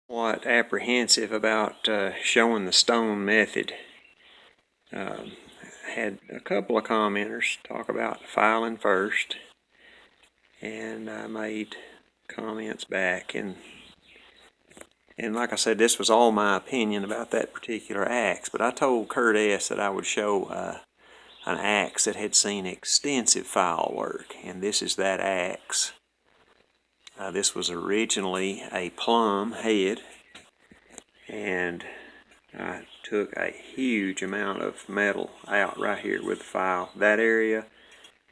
Somewhat apprehensive about showing the stone method. Had a couple of commenters talk about filing first, and I made comments back, and like I said, this was all my opinion about that particular axe, but I told Kurt S. that I would show an axe that had seen extensive file work, and this is that axe. This was originally a Plumb head, and I took a huge amount of metal out right here with the file, that area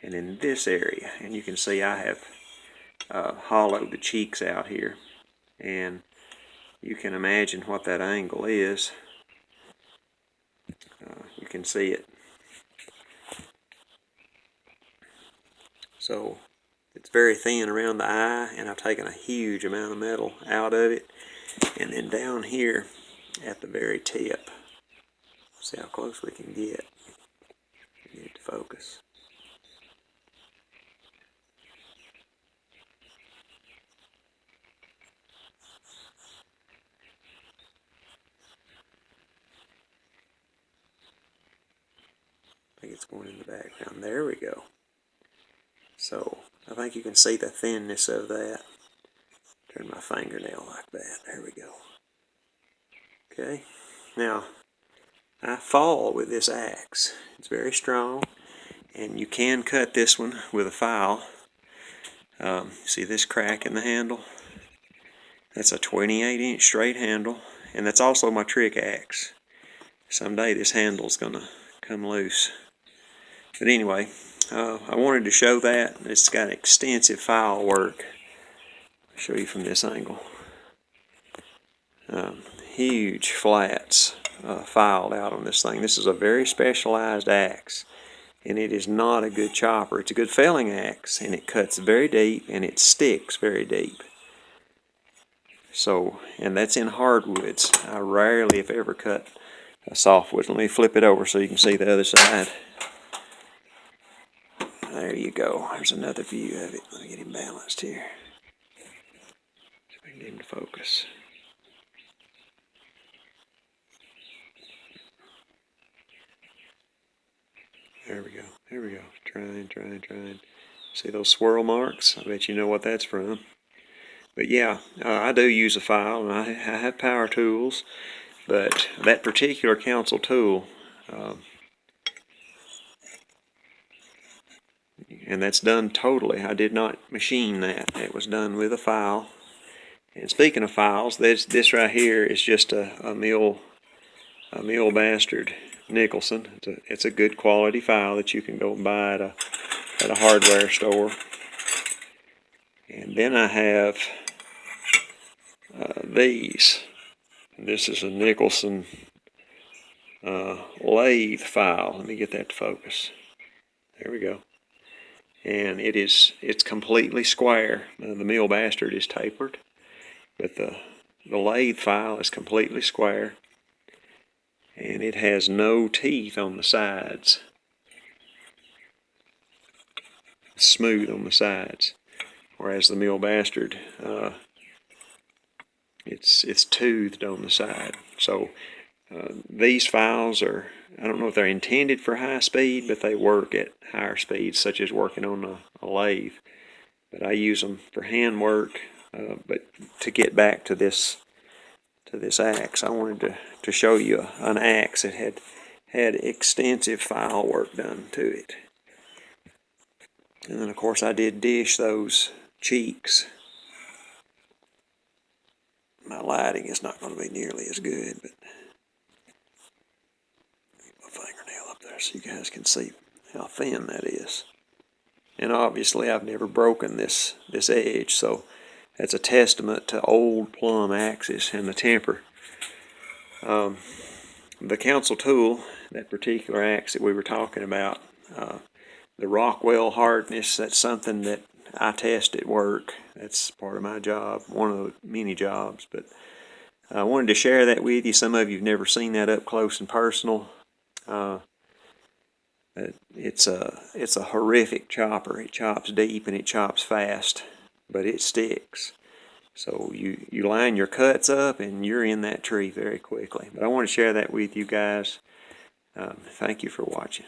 and in this area, and you can see I have hollowed the cheeks out here, and you can imagine what that angle is. You can see it. So it's very thin around the eye, and I've taken a huge amount of metal out of it. And then down here at the very tip, see how close we can get it to focus. I think it's going in the background. There we go. So I think you can see the thinness of that. Turn my fingernail like that. There we go. Okay. Now, I fall with this axe. It's very strong, and you can cut this one with a file. See this crack in the handle? That's a 28-inch straight handle, and that's also my trick axe. Someday this handle's gonna come loose. But anyway, I wanted to show that. It's got extensive file work. I'll show you from this angle. Huge flats filed out on this thing. This is a very specialized axe, and it is not a good chopper. It's a good felling axe, and it cuts very deep, and it sticks very deep. So, and that's in hardwoods. I rarely, if ever, cut a softwood. Let me flip it over so you can see the other side. There you go. There's another view of it. Let me get him balanced here. So we can get him to focus. There we go. There we go. Trying. See those swirl marks? I bet you know what that's from. But yeah, I do use a file, and I have power tools, but that particular council tool, and that's done totally. I did not machine that. It was done with a file. And speaking of files, this right here is just a mill bastard Nicholson. It's a good quality file that you can go and buy at a hardware store. And then I have these. This is a Nicholson lathe file. Let me get that to focus. There we go. And it's completely square. The mill bastard is tapered, but the lathe file is completely square, and it has no teeth on the sides. It's smooth on the sides, whereas the mill bastard, it's toothed on the side. So these files are, I don't know if they're intended for high speed, but they work at higher speeds, such as working on a lathe. But I use them for hand work. But to get back to this axe, I wanted to show you an axe that had extensive file work done to it. And then of course I did dish those cheeks. My lighting is not going to be nearly as good, but get my fingernail up there so you guys can see how thin that is. And obviously I've never broken this edge, so that's a testament to old Plumb axes and the temper. The council tool, that particular axe that we were talking about, the Rockwell hardness, that's something that I test at work. That's part of my job, one of the many jobs. But I wanted to share that with you. Some of you have never seen that up close and personal. It's a horrific chopper. It chops deep and it chops fast, but it sticks. So you line your cuts up and you're in that tree very quickly. But I want to share that with you guys. Thank you for watching.